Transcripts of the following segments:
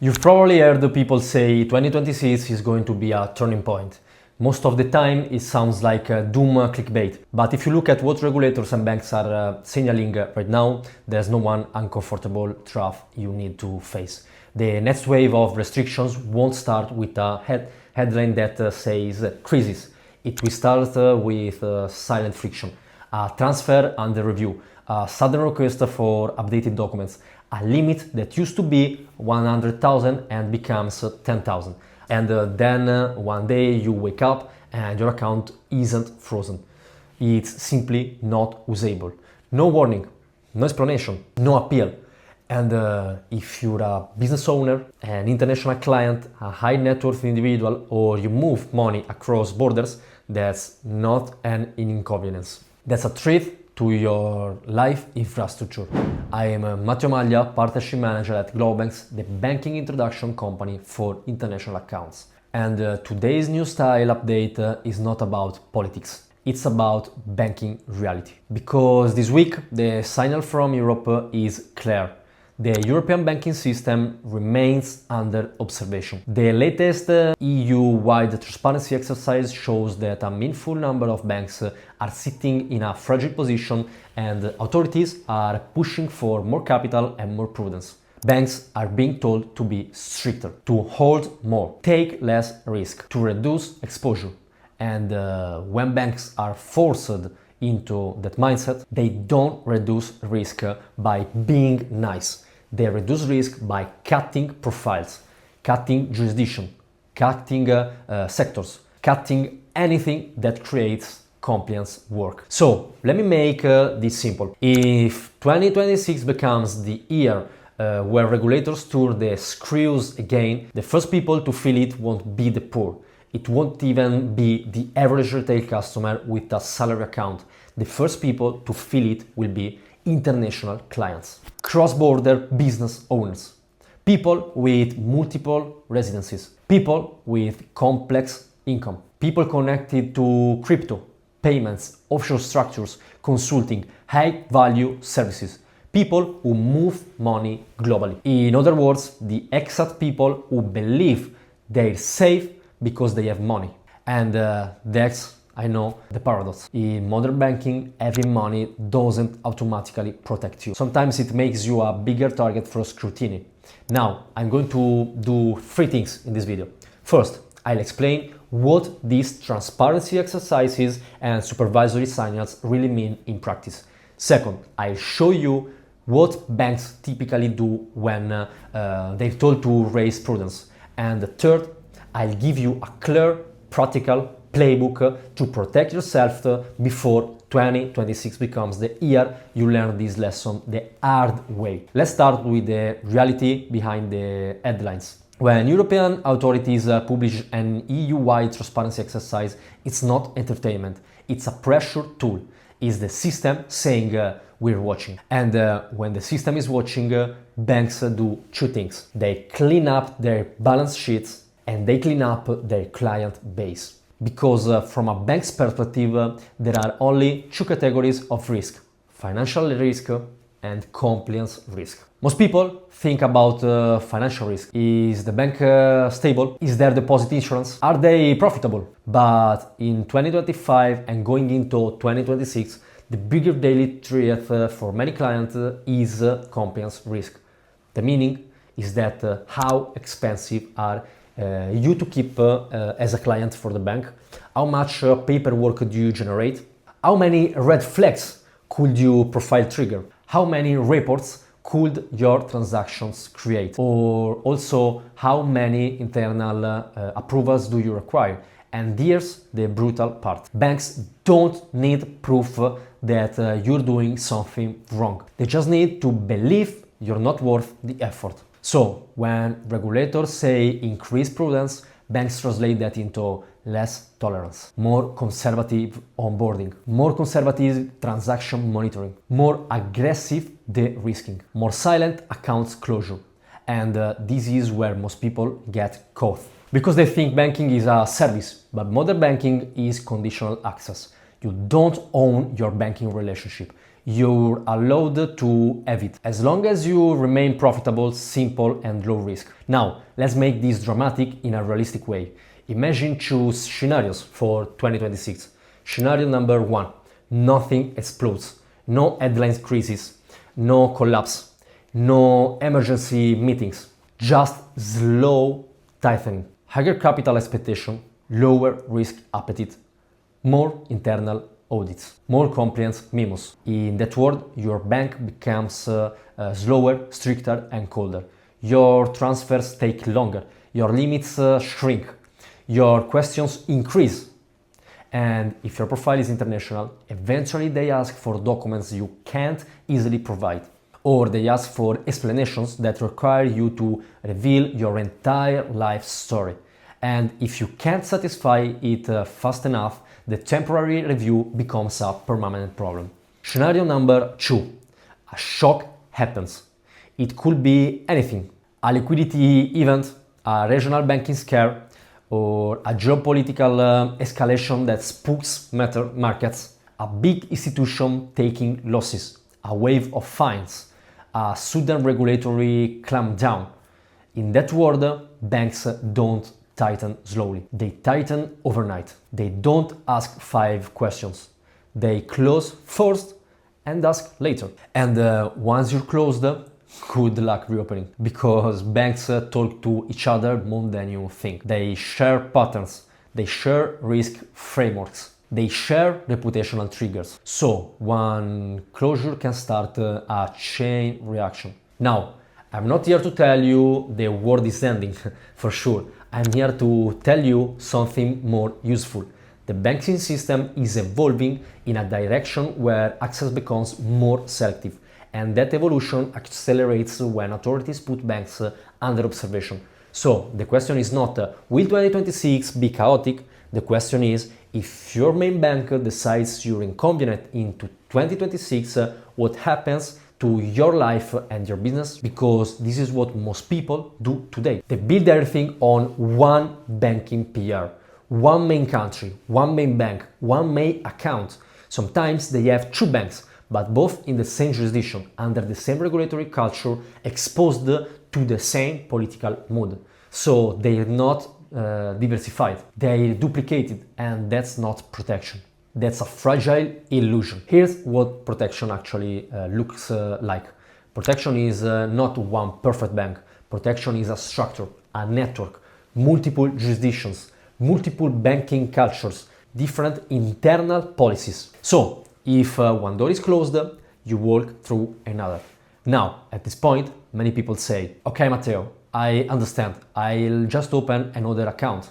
You've probably heard the people say 2026 is going to be a turning point. Most of the time it sounds like doom clickbait, but if you look at what regulators and banks are signaling right now, there's no one uncomfortable truth you need to face. The next wave of restrictions won't start with a headline that says crisis. It will start with silent friction, a transfer under review, a sudden request for updated documents, a limit that used to be 100,000 and becomes 10,000. And then one day you wake up and your account isn't frozen. It's simply not usable. No warning, no explanation, no appeal. And if you're a business owner, an international client, a high net worth individual, or you move money across borders, that's not an inconvenience. That's a threat to your life infrastructure. I am Matteo Maglia, Partnership Manager at GloboBanks, the banking introduction company for international accounts. And today's new style update is not about politics. It's about banking reality. Because this week the signal from Europe is clear. The European banking system remains under observation. The latest EU-wide transparency exercise shows that a meaningful number of banks are sitting in a fragile position and authorities are pushing for more capital and more prudence. Banks are being told to be stricter, to hold more, take less risk, to reduce exposure. And when banks are forced into that mindset, they don't reduce risk by being nice. They reduce risk by cutting profiles, cutting jurisdiction, cutting sectors, cutting anything that creates compliance work. So let me make this simple. If 2026 becomes the year where regulators turn the screws again, the first people to feel it won't be the poor. It won't even be the average retail customer with a salary account. The first people to feel it will be international clients, cross-border business owners, people with multiple residencies, people with complex income, people connected to crypto, payments, offshore structures, consulting, high-value services, people who move money globally. In other words, the exact people who believe they're safe because they have money. And that's, I know, the paradox. In modern banking, having money doesn't automatically protect you. Sometimes it makes you a bigger target for scrutiny. Now, I'm going to do three things in this video. First, I'll explain what these transparency exercises and supervisory signals really mean in practice. Second, I'll show you what banks typically do when they're told to raise prudence. And third, I'll give you a clear, practical playbook to protect yourself before 2026 becomes the year you learn this lesson the hard way. Let's start with the reality behind the headlines. When European authorities publish an EU-wide transparency exercise, it's not entertainment, it's a pressure tool. It's the system saying we're watching. And when the system is watching, banks do two things. They clean up their balance sheets and they clean up their client base. Because from a bank's perspective, there are only two categories of risk: financial risk and compliance risk. Most people think about financial risk. Is the bank stable? Is there deposit insurance? Are they profitable? But in 2025 and going into 2026, the bigger daily threat for many clients is compliance risk. The meaning is that how expensive are you to keep as a client for the bank? How much paperwork do you generate? How many red flags could your profile trigger? How many reports could your transactions create? Or also, how many internal approvals do you require? And here's the brutal part. Banks don't need proof that you're doing something wrong. They just need to believe you're not worth the effort. So, when regulators say increase prudence, banks translate that into less tolerance, more conservative onboarding, more conservative transaction monitoring, more aggressive de-risking, more silent accounts closure. And this is where most people get caught. Because they think banking is a service, but modern banking is conditional access. You don't own your banking relationship. You're allowed to have it, as long as you remain profitable, simple and low risk. Now, let's make this dramatic in a realistic way. Imagine two scenarios for 2026. Scenario number 1, nothing explodes, no headlines crisis, no collapse, no emergency meetings, just slow tightening, higher capital expectation, lower risk appetite, more internal audits, more compliance memos. In that world, your bank becomes slower, stricter and colder. Your transfers take longer, your limits shrink, your questions increase. And if your profile is international, eventually they ask for documents you can't easily provide. Or they ask for explanations that require you to reveal your entire life story. And if you can't satisfy it fast enough, the temporary review becomes a permanent problem. Scenario number 2. A shock happens. It could be anything. A liquidity event, a regional banking scare, or a geopolitical escalation that spooks markets, a big institution taking losses, a wave of fines, a sudden regulatory clampdown. In that world, banks don't tighten slowly. They tighten overnight. They don't ask 5 questions. They close first and ask later. And once you're closed, good luck reopening. Because banks talk to each other more than you think. They share patterns. They share risk frameworks. They share reputational triggers. So one closure can start a chain reaction. Now, I'm not here to tell you the world is ending, for sure. I'm here to tell you something more useful. The banking system is evolving in a direction where access becomes more selective, and that evolution accelerates when authorities put banks under observation. So the question is not, will 2026 be chaotic? The question is, if your main bank decides you're inconvenient into 2026, what happens to your life and your business? Because this is what most people do today. They build everything on one banking PR, one main country, one main bank, one main account. Sometimes they have 2 banks, but both in the same jurisdiction, under the same regulatory culture, exposed to the same political mood. So they're not diversified, they're duplicated, and that's not protection. That's a fragile illusion. Here's what protection actually looks like. Protection is not one perfect bank. Protection is a structure, a network, multiple jurisdictions, multiple banking cultures, different internal policies. So, if one door is closed, you walk through another. Now, at this point, many people say, okay, Matteo, I understand. I'll just open another account.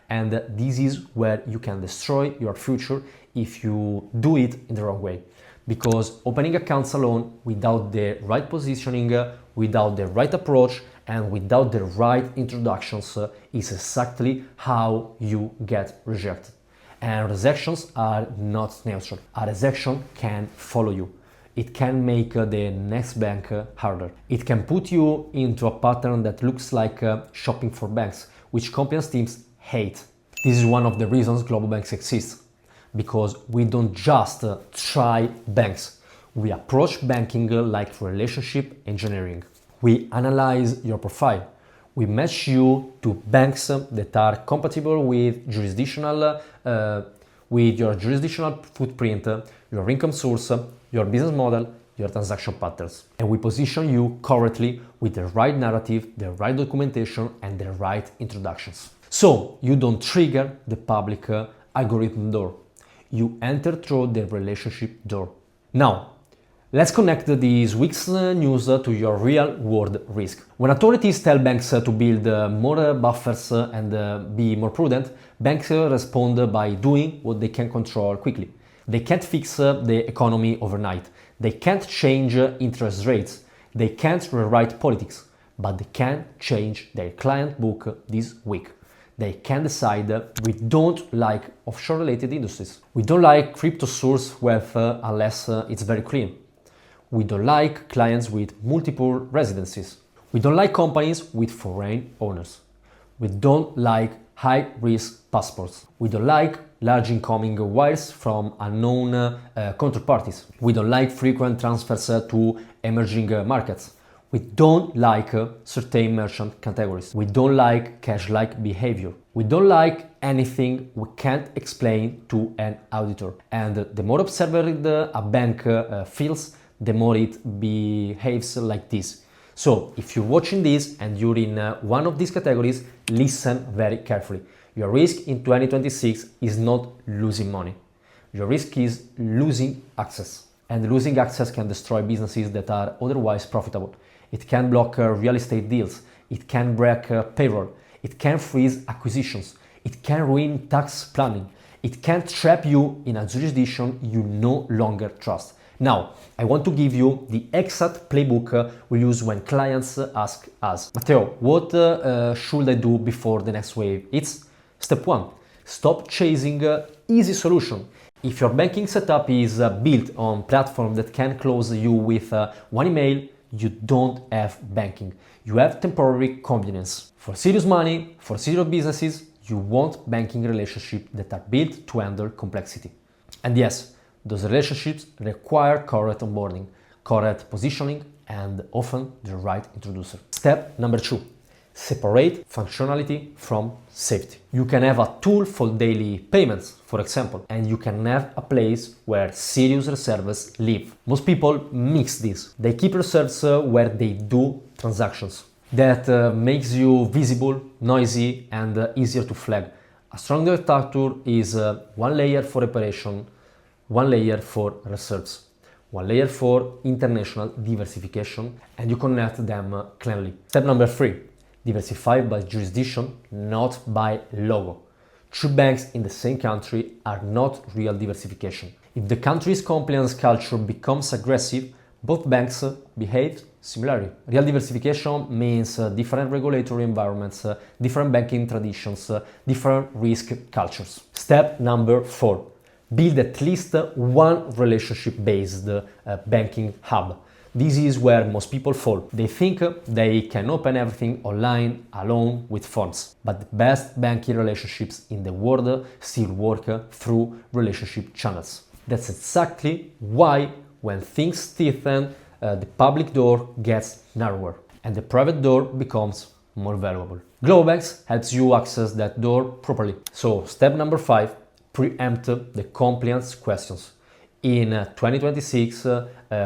And this is where you can destroy your future if you do it in the wrong way. Because opening accounts alone without the right positioning, without the right approach, and without the right introductions is exactly how you get rejected. And rejections are not neutral. A rejection can follow you. It can make the next bank harder. It can put you into a pattern that looks like shopping for banks, which compliance teams hate. This is one of the reasons GloboBanks exists, because we don't just try banks. We approach banking like relationship engineering. We analyze your profile. We match you to banks that are compatible with your jurisdictional footprint, your income source, your business model, your transaction patterns. And we position you correctly with the right narrative, the right documentation, and the right introductions. So you don't trigger the public algorithm door. You enter through the relationship door. Now, let's connect this week's news to your real-world risk. When authorities tell banks to build more buffers and be more prudent, banks respond by doing what they can control quickly. They can't fix the economy overnight. They can't change interest rates. They can't rewrite politics. But they can change their client book this week. They can decide we don't like offshore-related industries. We don't like crypto source wealth unless it's very clean. We don't like clients with multiple residencies. We don't like companies with foreign owners. We don't like high-risk passports. We don't like large incoming wires from unknown counterparties. We don't like frequent transfers to emerging markets. We don't like certain merchant categories. We don't like cash-like behavior. We don't like anything we can't explain to an auditor. And the more observed a bank feels, the more it behaves like this. So if you're watching this and you're in one of these categories, listen very carefully. Your risk in 2026 is not losing money. Your risk is losing access. And losing access can destroy businesses that are otherwise profitable. It can block real estate deals. It can break payroll. It can freeze acquisitions. It can ruin tax planning. It can trap you in a jurisdiction you no longer trust. Now, I want to give you the exact playbook we use when clients ask us, Matteo, what should I do before the next wave? It's step 1. Stop chasing easy solution. If your banking setup is built on platform that can close you with one email, you don't have banking. You have temporary convenience. For serious money, for serious businesses, you want banking relationships that are built to handle complexity. And yes, those relationships require correct onboarding, correct positioning, and often the right introducer. Step number 2. Separate functionality from safety. You can have a tool for daily payments, for example, and you can have a place where serious reserves live. Most people mix this. They keep reserves where they do transactions. That makes you visible, noisy, and easier to flag. A strong detector is one layer for operation, one layer for reserves, one layer for international diversification, and you connect them cleanly. Step number 3. Diversify by jurisdiction, not by logo. Two banks in the same country are not real diversification. If the country's compliance culture becomes aggressive, both banks behave similarly. Real diversification means different regulatory environments, different banking traditions, different risk cultures. Step number 4. Build at least one relationship-based banking hub. This is where most people fall. They think they can open everything online alone with phones. But the best banking relationships in the world still work through relationship channels. That's exactly why when things stiffen, the public door gets narrower and the private door becomes more valuable. GloboBanks helps you access that door properly. So step number 5, preempt the compliance questions. In 2026,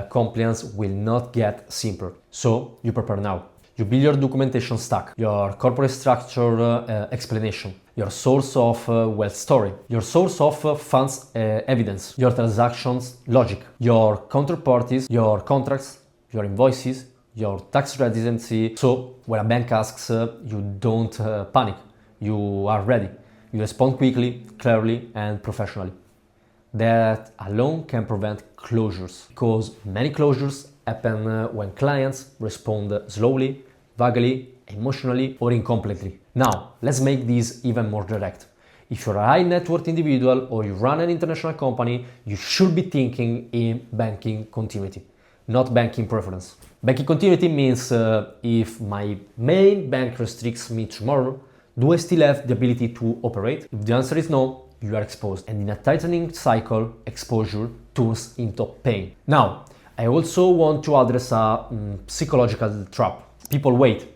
compliance will not get simpler, so you prepare now. You build your documentation stack, your corporate structure explanation, your source of wealth story, your source of funds evidence, your transactions logic, your counterparties, your contracts, your invoices, your tax residency. So when a bank asks, you don't panic, you are ready. You respond quickly, clearly, and professionally. That alone can prevent closures, because many closures happen when clients respond slowly, vaguely, emotionally, or incompletely. Now, let's make this even more direct. If you're a high net worth individual or you run an international company, you should be thinking in banking continuity, not banking preference. Banking continuity means if my main bank restricts me tomorrow, do I still have the ability to operate? If the answer is no, you are exposed. And in a tightening cycle, exposure turns into pain. Now, I also want to address a psychological trap. People wait.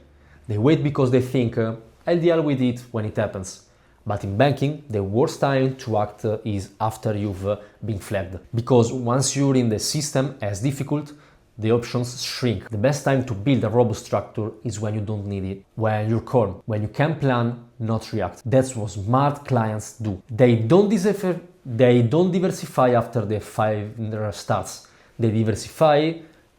They wait because they think, I'll deal with it when it happens. But in banking, the worst time to act is after you've been flagged. Because once you're in the system as difficult, the options shrink. The best time to build a robust structure is when you don't need it, when you're calm, when you can plan, not react. That's what smart clients do. They don't diversify after the fire starts. They diversify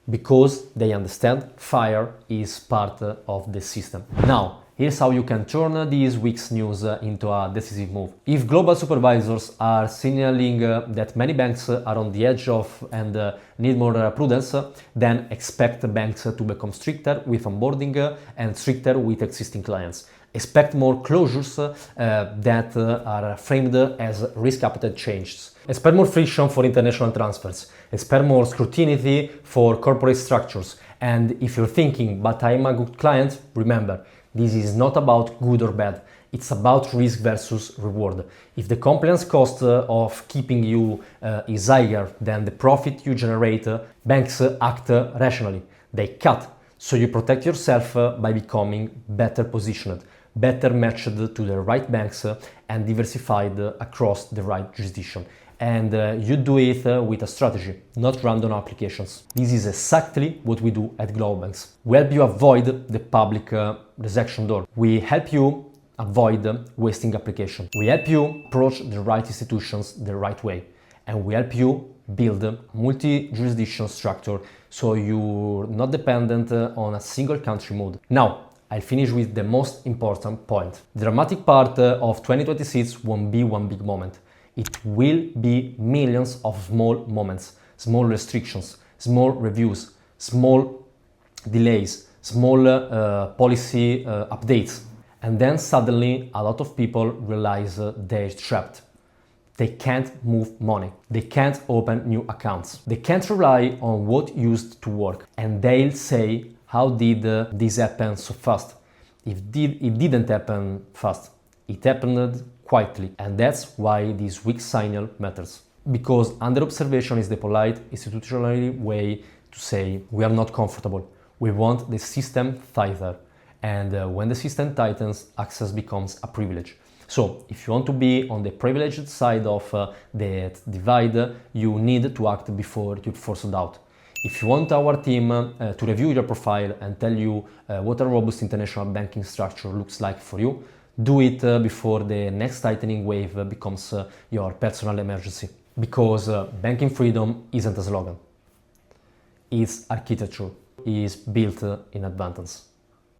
because they understand fire is part of the system. Now, here's how you can turn this week's news into a decisive move. If global supervisors are signaling that many banks are on the edge of and need more prudence, then expect banks to become stricter with onboarding and stricter with existing clients. Expect more closures that are framed as risk appetite changes. Expect more friction for international transfers. Expect more scrutiny for corporate structures. And if you're thinking, but I'm a good client, remember, This is not about good or bad, it's about risk versus reward. If the compliance cost of keeping you is higher than the profit you generate, banks act rationally. They cut, so you protect yourself by becoming better positioned, better matched to the right banks and diversified across the right jurisdiction. And you do it with a strategy, not random applications. This is exactly what we do at GloboBanks. We help you avoid the public rejection door. We help you avoid wasting application. We help you approach the right institutions the right way. And we help you build a multi-jurisdiction structure so you're not dependent on a single country mode. Now, I'll finish with the most important point. The dramatic part of 2026 won't be one big moment. It will be millions of small moments, small restrictions, small reviews, small delays, small policy updates. And then suddenly a lot of people realize they're trapped. They can't move money. They can't open new accounts. They can't rely on what used to work. And they'll say, how did this happen so fast? It didn't happen fast. It happened quietly. And that's why this weak signal matters. Because under observation is the polite, institutional way to say we are not comfortable. We want the system tighter. And when the system tightens, access becomes a privilege. So if you want to be on the privileged side of the divide, you need to act before you're forced out. If you want our team to review your profile and tell you what a robust international banking structure looks like for you, do it before the next tightening wave becomes your personal emergency. Because banking freedom isn't a slogan. Its architecture is built in advance.